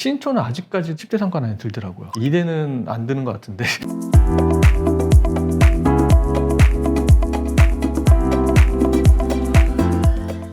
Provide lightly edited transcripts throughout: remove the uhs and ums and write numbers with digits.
신촌은 아직까지 10대 상권 안에 들더라고요. 2대는 안 드는 것 같은데.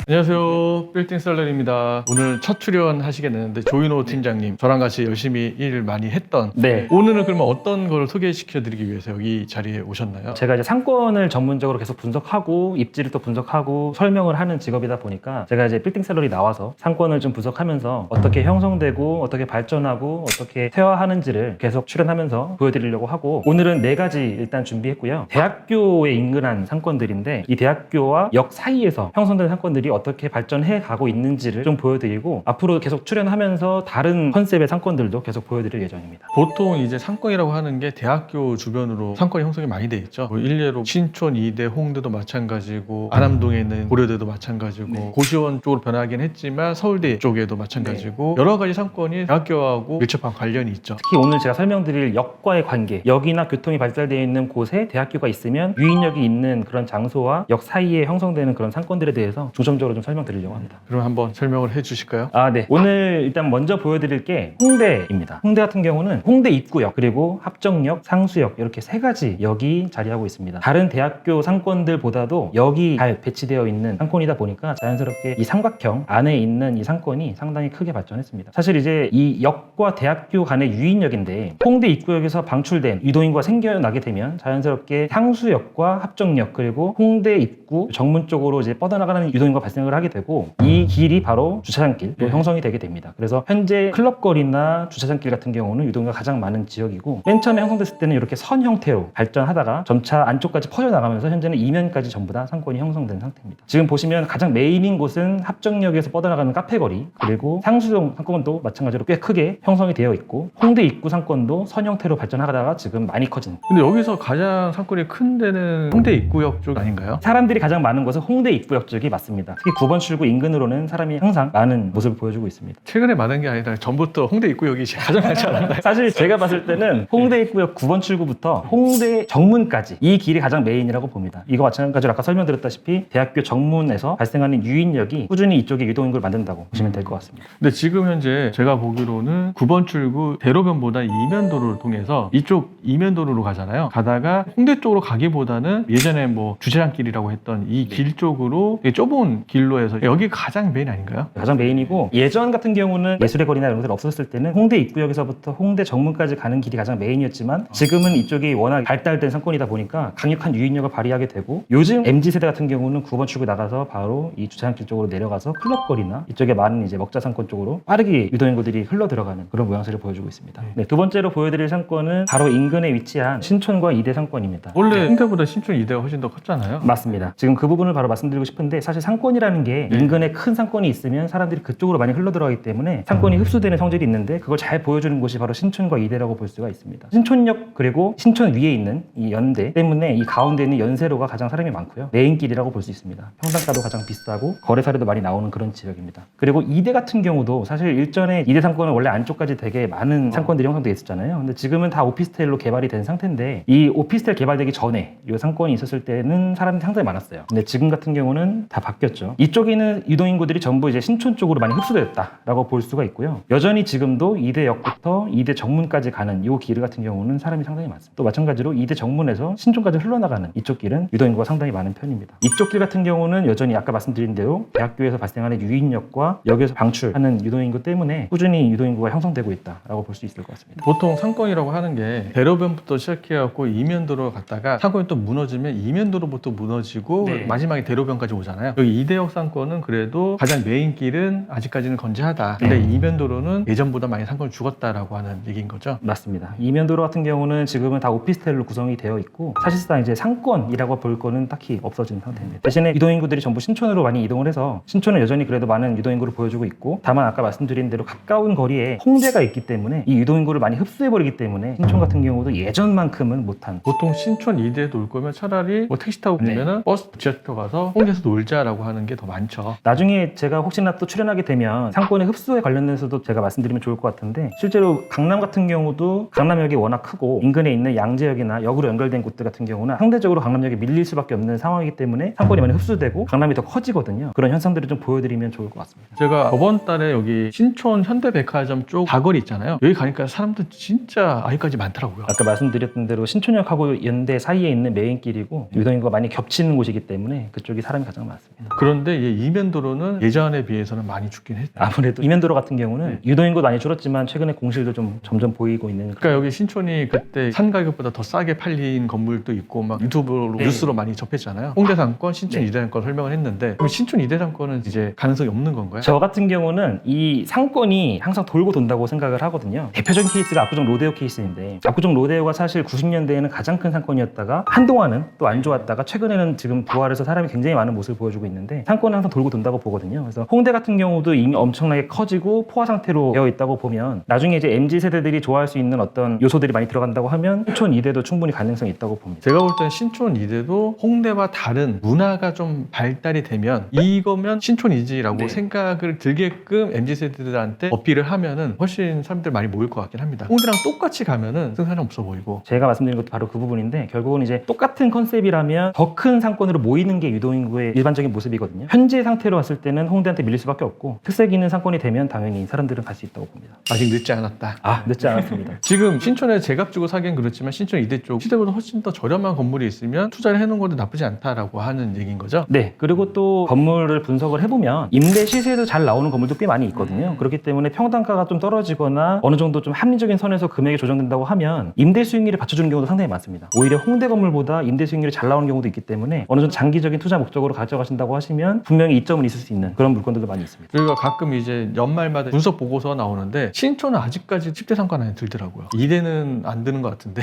안녕하세요, 빌딩 썰러입니다. 오늘 첫 출연하시게 되는데 조인호 팀장님, 저랑 같이 열심히 일을 많이 했던 네. 오늘은 그러면 어떤 걸 소개시켜드리기 위해서 여기 자리에 오셨나요? 제가 이제 상권을 전문적으로 계속 분석하고 입지를 또 분석하고 설명을 하는 직업이다 보니까 제가 이제 빌딩 셀러리 나와서 상권을 좀 분석하면서 어떻게 형성되고 어떻게 발전하고 어떻게 퇴화하는지를 계속 출연하면서 보여드리려고 하고, 오늘은 4가지 일단 준비했고요. 대학교에 인근한 상권들인데 이 대학교와 역 사이에서 형성된 상권들이 어떻게 발전해 가고 있는지를 좀 보여드리고, 앞으로 계속 출연하면서 다른 컨셉의 상권들도 계속 보여드릴 예정입니다. 보통 이제 상권이라고 하는 게 대학교 주변으로 상권 형성이 많이 돼 있죠. 뭐 일례로 신촌, 이대, 홍대도 마찬가지고, 안암동에 있는 고려대도 마찬가지고, 네. 고시원 쪽으로 변하긴 했지만 서울대 쪽에도 마찬가지고, 여러 가지 상권이 대학교하고 밀접한 관련이 있죠. 특히 오늘 제가 설명드릴 역과의 관계, 역이나 교통이 발달되어 있는 곳에 대학교가 있으면 유인력이 있는 그런 장소와 역 사이에 형성되는 그런 상권들에 대해서 중점적으로 좀 설명드리려고 합니다. 그럼 한번 설명을 해주실까요? 네. 오늘 일단 먼저 보여드릴 게 홍대입니다. 홍대 같은 경우는 홍대 입구역, 그리고 합정역, 상수역, 이렇게 3가지 역이 자리하고 있습니다. 다른 대학교 상권들보다도 역이 잘 배치되어 있는 상권이다 보니까 자연스럽게 이 삼각형 안에 있는 이 상권이 상당히 크게 발전했습니다. 사실 이제 이 역과 대학교 간의 유인력인데, 홍대 입구역에서 방출된 유도인구가 생겨나게 되면 자연스럽게 상수역과 합정역, 그리고 홍대 입구 정문 쪽으로 이제 뻗어나가는 유도인구가 발생을 하게 되고, 이 길이 바로 주차장길로 형성이 되게 됩니다. 그래서 현재 클럽거리나 주차장길 같은 경우는 유동인구가 가장 많은 지역이고, 맨 처음에 형성됐을 때는 이렇게 선 형태로 발전하다가 점차 안쪽까지 퍼져나가면서 현재는 이면까지 전부 다 상권이 형성된 상태입니다. 지금 보시면 가장 메인인 곳은 합정역에서 뻗어나가는 카페거리, 그리고 상수동 상권도 마찬가지로 꽤 크게 형성이 되어 있고, 홍대 입구 상권도 선 형태로 발전하다가 지금 많이 커진. 근데 여기서 가장 상권이 큰 데는 홍대 입구역 쪽 아닌가요? 사람들이 가장 많은 곳은 홍대 입구역 쪽이 맞습니다. 특히 9번 출구 인근으로는 사람이 항상 많은 모습을 보여주고 있습니다. 최근에 많은 게 아니라 전부터 홍대 입구역이 가장 많지 않았나요? 사실 제가 봤을 때는 홍대 입구역 9번 출구부터 홍대 정문까지 이 길이 가장 메인이라고 봅니다. 이거 마찬가지로 아까 설명드렸다시피 대학교 정문에서 발생하는 유인력이 꾸준히 이쪽에 유동인구를 만든다고 보시면 될 것 같습니다. 근데 지금 현재 제가 보기로는 9번 출구 대로변보다 이면도로를 통해서 이쪽 이면도로로 가잖아요. 가다가 홍대 쪽으로 가기보다는 예전에 뭐 주차장길이라고 했던 이 길 쪽으로 좁은 길로 해서 여기 가장 메인 아닌가요? 가장 메인이고, 예전 같은 경우는 예술의 거리나 이런 것들이 없었을 때는 홍대 입구역에서부터 홍대 정문까지 가는 길이 가장 메인이었지만, 지금은 이쪽이 워낙 발달된 상권이다 보니까 강력한 유인력을 발휘하게 되고, 요즘 MZ세대 같은 경우는 9번 출구 나가서 바로 이 주차장길 쪽으로 내려가서 클럽거리나 이쪽에 많은 이제 먹자 상권 쪽으로 빠르게 유동인구들이 흘러 들어가는 그런 모양새를 보여주고 있습니다. 네, 2번째로 보여드릴 상권은 바로 인근에 위치한 신촌과 이대 상권입니다. 원래 홍대보다 신촌 이대가 훨씬 더 컸잖아요. 맞습니다. 지금 그 부분을 바로 말씀드리고 싶은데, 사실 상권이라는 게 인근에 큰 상권이 있으면 사람들이 그쪽으로 많이 흘러들어가기 때문에 상권이 흡수되는 성질이 있는데, 그걸 잘 보여주는 곳이 바로 신촌과 이대라고 볼 수가 있습니다. 신촌역 그리고 신촌 위에 있는 이 연대 때문에 이 가운데 있는 연세로가 가장 사람이 많고요. 메인길이라고 볼 수 있습니다. 평당가도 가장 비싸고 거래 사례도 많이 나오는 그런 지역입니다. 그리고 이대 같은 경우도 사실 일전에 이대 상권은 원래 안쪽까지 되게 많은 상권들이 형성되어 있었잖아요. 근데 지금은 다 오피스텔로 개발이 된 상태인데, 이 오피스텔 개발되기 전에 이 상권이 있었을 때는 사람들이 상당히 많았어요. 근데 지금 같은 경우는 다 바뀌었죠. 이쪽에 있는 유동인구들이 전부 이제 신촌 쪽으로 많이 흡수되었다라고 볼 수가 있고요. 여전히 지금도 이대역부터 이대 정문까지 가는 이 길 같은 경우는 사람이 상당히 많습니다. 또 마찬가지로 이대 정문에서 신촌까지 흘러나가는 이쪽 길은 유동인구가 상당히 많은 편입니다. 이쪽 길 같은 경우는 여전히 아까 말씀드린 대로 대학교에서 발생하는 유인력과 역에서 방출하는 유동인구 때문에 꾸준히 유동인구가 형성되고 있다라고 볼 수 있을 것 같습니다. 보통 상권이라고 하는 게 대로변부터 시작해갖고 이면도로 갔다가 상권이 또 무너지면 이면도로부터 무너지고 마지막에 대로변까지 오잖아요. 여기 이대역 상권은 그래도 가장 메인 길은 아직까지는 건재하다. 근데 이면도로는 예전보다 많이 상권이 죽었다라고 하는 얘기인 거죠. 맞습니다. 이면도로 같은 경우는 지금은 다 오피스텔로 구성이 되어 있고, 사실상 이제 상권이라고 볼 거는 딱히 없어진 상태입니다. 대신에 유동인구들이 전부 신촌으로 많이 이동을 해서 신촌은 여전히 그래도 많은 유동인구를 보여주고 있고, 다만 아까 말씀드린 대로 가까운 거리에 홍대가 있기 때문에 이 유동인구를 많이 흡수해버리기 때문에 신촌 같은 경우도 예전만큼은 못한. 보통 신촌 이대에 놀 거면 차라리 뭐 택시 타고 가면은 버스 지하철 타고 가서 홍대에서 놀자라고 하는 게 더 많죠. 나중에 제가 혹시나 또 출연하게 되면 상권의 흡수에 관련돼서도 제가 말씀드리면 좋을 것 같은데, 실제로 강남 같은 경우도 강남역이 워낙 크고 인근에 있는 양재역이나 역으로 연결된 곳들 같은 경우는 상대적으로 강남역이 밀릴 수밖에 없는 상황이기 때문에 상권이 많이 흡수되고 강남이 더 커지거든요. 그런 현상들을 좀 보여드리면 좋을 것 같습니다. 제가 저번 달에 여기 신촌 현대백화점 쪽 가거리 있잖아요. 여기 가니까 사람들 진짜 아직까지 많더라고요. 아까 말씀드렸던 대로 신촌역하고 연대 사이에 있는 메인길이고 유동인구가 많이 겹치는 곳이기 때문에 그쪽이 사람이 가장 많습니다. 그런데 이 이면도로는 예전에 비해서는 많이 죽긴 했죠. 아무래도 이면도로 같은 경우는 유동인구 많이 줄었지만 최근에 공실도 좀 점점 보이고 있는. 그러니까 여기 신촌이 그때 산 가격보다 더 싸게 팔린 건물도 있고 막 유튜브로 네. 뉴스로 많이 접했잖아요. 홍대 상권, 신촌 네. 이대 상권 설명을 했는데 그럼 신촌 이대 상권은 이제 가능성이 없는 건가요? 저 같은 경우는 이 상권이 항상 돌고 돈다고 생각을 하거든요. 대표적인 케이스가 압구정 로데오 케이스인데, 압구정 로데오가 사실 90년대에는 가장 큰 상권이었다가 한동안은 또 안 좋았다가 최근에는 지금 부활해서 사람이 굉장히 많은 모습을 보여주고 있는데, 상권은 항상 돌고 돈다고 보거든요. 그래서 홍대 같은 경우도 이미 엄청나게 커지고 포화 상태로 되어 있다고 보면 나중에 이제 MZ 세대들이 좋아할 수 있는 어떤 요소들이 많이 들어간다고 하면 신촌 이대도 충분히 가능성이 있다고 봅니다. 제가 볼 때는 신촌 이대도 홍대와 다른 문화가 좀 발달이 되면 이거면 신촌이지라고 네. 생각을 들게끔 MZ세대들한테 어필을 하면은 훨씬 사람들 많이 모일 것 같긴 합니다. 홍대랑 똑같이 가면은 승산이 없어 보이고. 제가 말씀드린 것도 바로 그 부분인데, 결국은 이제 똑같은 컨셉이라면 더 큰 상권으로 모이는 게 유동인구의 일반적인 모습이거든요. 현재 상태로 봤을 때는 홍대한테 밀릴 수밖에 없고, 특색 있는 상권이 되면 당연히 사람들은 갈 수 있다고 봅니다. 아직 늦지 않았다. 늦지 않았습니다. 지금 신촌에 제값 주고 사기엔 그렇지만 신촌 이대 쪽 시대보다 훨씬 더 저렴한 건물이 있으면 투자를 해놓은 것도 나쁘지 않다라고 하는 얘기인 거죠. 네, 그리고 또 건물을 분석을 해보면 임대 시세도 잘 나오는 건물도 꽤 많이 있거든요. 그렇기 때문에 평당가가 좀 떨어지거나 어느 정도 좀 합리적인 선에서 금액이 조정된다고 하면 임대 수익률을 받쳐주는 경우도 상당히 많습니다. 오히려 홍대 건물보다 임대 수익률이 잘 나오는 경우도 있기 때문에 어느 정도 장기적인 투자 목적으로 가져가신다고 하시면 분명히 이점은 있을 수 있는 그런 물건들도 많이 있습니다. 저희가 가끔 이제 연말마다 분석 보고서 나오는데 신촌은 아직까지 10대 상권 안에 들더라고요. 이대는 안 드는 것 같은데.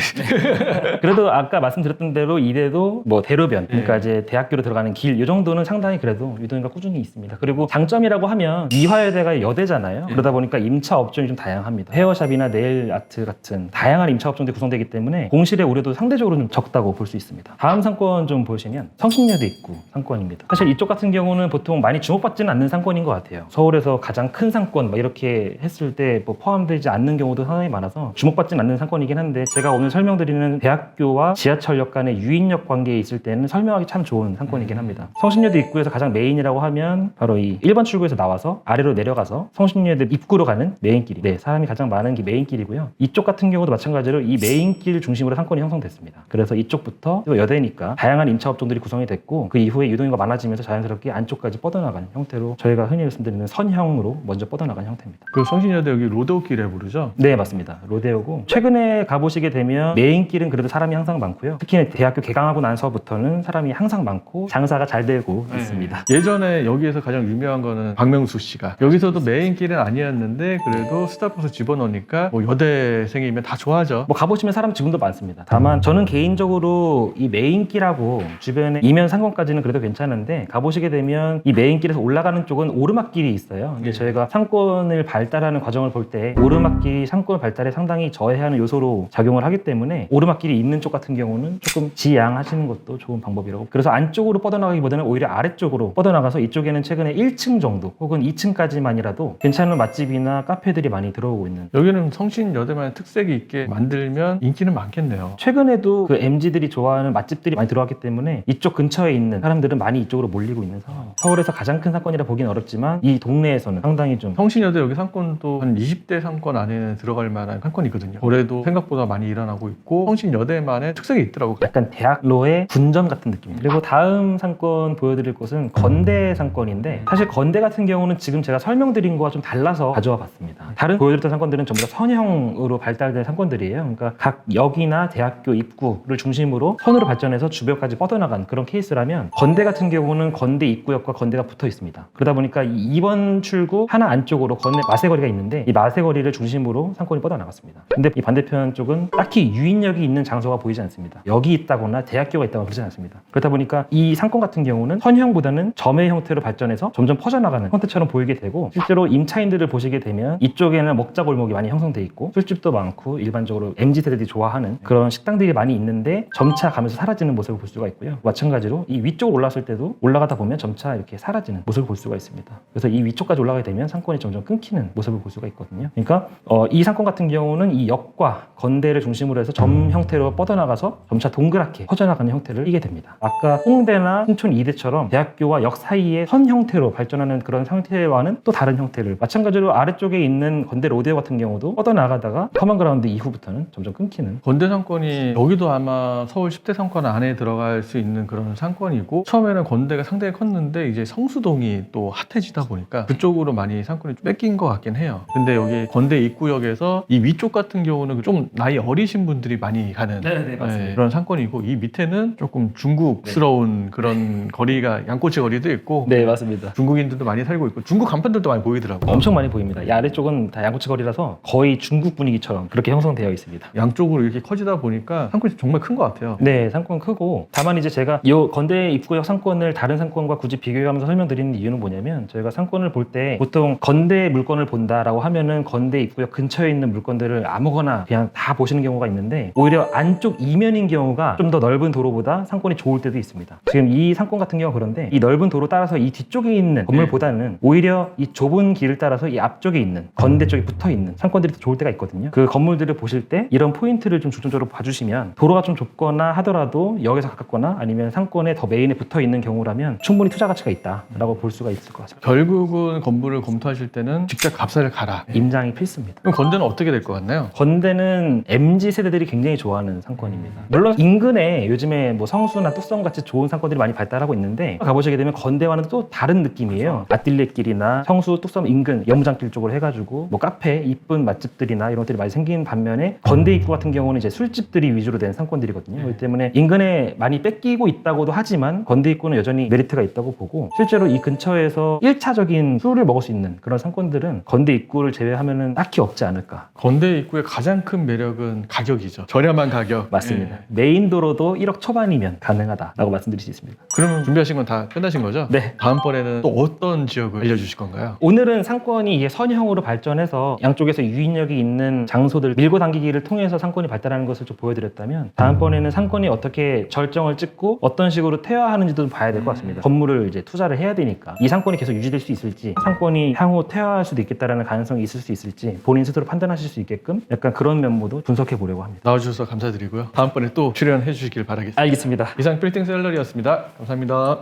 그래도 아까 말씀드렸던 대로 이대도 뭐 대로변, 그러니까 이제 대학교로 들어가는 길, 이 정도는 상당히 그래도 유동인구가 꾸준히 있습니다. 그리고 장점이라고 하면 이화여대가 여대잖아요. 그러다 보니까 임차 업종이 좀 다양합니다. 헤어샵이나 네일 아트 같은 다양한 임차 업종들이 구성되기 때문에 공실의 우려도 상대적으로 좀 적다고 볼 수 있습니다. 다음 상권 좀 보시면 성신여대 입구 상권입니다. 사실 이쪽 같은 경우는 보통 많이 주목받지는 않는 상권인 것 같아요. 서울에서 가장 큰 상권 막 이렇게 했을 때 뭐 포함되지 않는 경우도 상당히 많아서 주목받지는 않는 상권이긴 한데, 제가 오늘 설명드리는 대학교와 지하철역 간의 유인역 관계에 있을 때는 설명하기 참 좋은 상권이긴 합니다. 성신여대 입구에서 가장 메인이라고 하면 바로 이 1번 출구에서 나와서 아래로 내려가서 성신여대 입구로 가는 메인길이, 네, 사람이 가장 많은 게 메인길이고요. 이쪽 같은 경우도 마찬가지로 이 메인길 중심으로 상권이 형성됐습니다. 그래서 이쪽부터 또 여대니까 다양한 임차 업종들이 구성이 됐고, 그 이후에 유동인구가 많아지면서 자연스럽게 안쪽까지 뻗어나가는 형태로 저희가 흔히 말씀드리는 선형으로 먼저 뻗어나가는 형태입니다. 그 성신여대 여기 로데오길에 부르죠? 네, 맞습니다. 로데오고, 최근에 가보시게 되면 메인길은 그래도 사람이 항상 많고요. 특히 대학교 개강하고 나서부터는 사람이 항상 많고 장사가 잘 되고 있습니다. 예전에 여기에서 가장 유명한 거는 박명수 씨가 여기서도 메인길은 아니었는데 그래도 스타벅스 집어넣으니까 뭐 여대생이면 다 좋아하죠. 뭐 가보시면 사람 지금도 많습니다. 다만 저는 개인적으로 이 메인길하고 주변에 이면 상권까지는 그래도 괜찮은데, 가보시게 되면 이 메인길에서 올라가는 쪽은 오르막길이 있어요. 근데 저희가 상권을 발달하는 과정을 볼 때 오르막길이 상권 발달에 상당히 저해하는 요소로 작용을 하기 때문에 오르막길이 있는 쪽 같은 경우는 조금 지양하시는 것도 좋은 방법이라고. 그래서 안쪽으로 뻗어나가기보다는 오히려 아래쪽으로 뻗어나가서 이쪽에는 최근에 1층 정도 혹은 2층까지만이라도 괜찮은 맛집이나 카페들이 많이 들어오고 있는. 여기는 성신여대만의 특색이 있게 만들면 인기는 많겠네요. 최근에도 그 MZ들이 좋아하는 맛집들이 많이 들어왔기 때문에 이쪽 근처에 있는 사람들은 많이 이쪽으로 몰리고 있는 상황이에요. 서울에서 가장 큰 상권이라 보기는 어렵지만 이 동네에서는 상당히 좀. 성신여대 여기 상권도 한 20대 상권 안에 들어갈 만한 상권이거든요. 올해도 생각보다 많이 일어나고 있고 성신여대만의 특색이 있더라고요. 약간 대학로의 분점 같은 느낌입니다. 그리고 다음 상권 보여드릴 곳은 건대 상권인데, 사실 건대 같은 경우는 지금 제가 설명드린 거와 좀 달라서 가져와 봤습니다. 다른 보여드렸던 상권들은 전부 다 선형으로 발달된 상권들이에요. 그러니까 각 역이나 대학교 입구를 중심으로 선으로 발전해서 주변까지 뻗어나간 그런 케이스라면, 건대 같은 경우는 건대 입구역과 건대가 붙어 있습니다. 그러다 보니까 2번 출구 하나 안쪽으로 건대 마세거리가 있는데, 이 마세거리를 중심으로 상권이 뻗어나갔습니다. 근데 이 반대편 쪽은 딱히 유인역이 있는 장소가 보이지 않습니다. 역이 있다거나 대학교가 있다거나 그러지 않습니다. 그렇다 보니까 이 상권 같은 경우는 선형보다는 점의 형태로 발전해서 점점 퍼져나가는 형태처럼 보이게 되고, 실제로 임차인들을 보시게 되면 이쪽에는 먹자골목이 많이 형성돼 있고 술집도 많고 일반적으로 MZ세대들이 좋아하는 그런 식당들이 많이 있는데, 점차 가면서 사라지는 모습을 볼 수가 있고요. 마찬가지로 이 위쪽으로 올라갔을 때도 올라가다 보면 점차 이렇게 사라지는 모습을 볼 수가 있습니다. 그래서 이 위쪽까지 올라가게 되면 상권이 점점 끊기는 모습을 볼 수가 있거든요. 그러니까 이 상권 같은 경우는 이 역과 건대를 중심으로 해서 점 형태로 뻗어나가서 점차 동그랗게 퍼져나가는 형태를 띠게 됩니다. 아까 홍대나 신촌 이대처럼 대학교와 역 사이의 선 형태로 발전하는 그런 상태와는 또 다른 형태를, 마찬가지로 아래쪽에 있는 건대 로데오 같은 경우도 뻗어나가다가 커먼 그라운드 이후부터는 점점 끊기는. 건대 상권이 여기도 아마 서울 10대 상권 안에 들어갈 수 있는 그런 상권이고, 처음에는 건대가 상당히 컸는데 이제 성수동이 또 핫해지다 보니까 그쪽으로 많이 상권이 좀 뺏긴 것 같긴 해요. 근데 여기 건대 입구역에서 이 위쪽 같은 경우는 좀 나이 어리신 분들이 많이 가는 네, 맞습니다. 그런 상권이고, 이 밑에는 조금 중국스러운 그런 거리가, 양꼬치 거리도 있고, 네, 맞습니다. 중국인들도 많이 살고 있고 중국 간판들도 많이 보이더라고요. 엄청 많이 보입니다. 이 아래쪽은 다 양꼬치 거리라서 거의 중국 분위기처럼 그렇게 형성되어 있습니다. 양쪽으로 이렇게 커지다 보니까 상권이 정말 큰 것 같아요. 네, 상권 크고, 다만 이제 제가 이 건대 입구역 상권을 다른 상권과 굳이 비교하면서 설명드리는 이유는 뭐냐면, 저희가 상권을 볼 때 보통 건대 물건을 본다라고 하면은 건대 입구역 근처에 있는 물건들을 아무거나 그냥 다 보시는 경우가 있는데, 오히려 안쪽 이면인 경우가 좀 더 넓은 도로보다 상권이 좋을 때도 있습니다. 지금 이 상권 같은 경우 그런데, 이 넓은 도로 따라서 이 뒤쪽에 있는 건물보다는 오히려 이 좁은 길을 따라서 이 앞쪽에 있는 건대 쪽에 붙어 있는 상권들이 더 좋을 때가 있거든요. 그 건물들을 보실 때 이런 포인트를 좀 중점적으로 봐주시면, 도로가 좀 좁거나 하더라도 역에서 가깝거나 아니면 상권에 더 메인에 붙어 있는 경우라면 충분히 투자 가치가 있다라고 볼 수가 있을 것 같습니다. 결국은 건물을 검토하실 때는 직접 값사를 가라. 임장이 필수입니다. 그럼 건대는 어떻게 될 것 같나요? 건대는 MZ 세대들이 굉장히 좋아하는 상권입니다. 물론 인근에 요즘에 뭐 성수나 뚝섬 같이 좋은 상권들이 많이 발달하고 있는데, 가보시게 되면 건대와는 또 다른 느낌이에요. 아뜰레길이나 성수, 뚝섬 인근 연무장길 쪽으로 해가지고 뭐 카페, 이쁜 맛집들이나 이런 것들이 많이 생긴 반면에, 건대 입구 같은 경우는 이제 술집들이 위주로 된 상권들이거든요. 그렇기 때문에 인근에 많이 뺏기고 있다고도 하지만 건대 입구는 여전히 메리트가 있다고 보고, 실제로 이 근처에서 1차적인 술을 먹을 수 있는 그런 상권들은 건대 입구를 제외하면은 딱히 없지 않을까. 건대 입구의 가장 큰 매력은 가격이죠. 저렴한 가격. 맞습니다. 예. 메인 도로도 1억 초반이면 가능하다라고 말씀드릴 수 있습니다. 그러면 준비하신 건 다 끝나신 거죠? 네. 다음번에는 또 어떤 지역을 알려주실 건가요? 오늘은 상권이 이게 선형으로 발전해서 양쪽에서 유인력이 있는 장소들 밀고 당기기를 통해서 상권이 발달하는 것을 좀 보여드렸다면, 다음번에는 상권이 어떻게 절정을 찍고 어떤 식으로 퇴화하는지도 좀 봐야 될 것 같습니다. 건물을 이제 투자를 해야 되니까 이 상권이 계속 유지될 수 있을지, 상권이 향후 퇴화할 수도 있겠다라는 가능성이 있을 수 있을지 본인 스스로 판단하실 수 있게끔 약간 그런 면모도 분석해 보려고 합니다. 나와주셔서 감사드리고요. 다음번에 또 출연해 주시길 바라겠습니다. 알겠습니다. 이상 빌딩 셀러리였습니다. 감사합니다.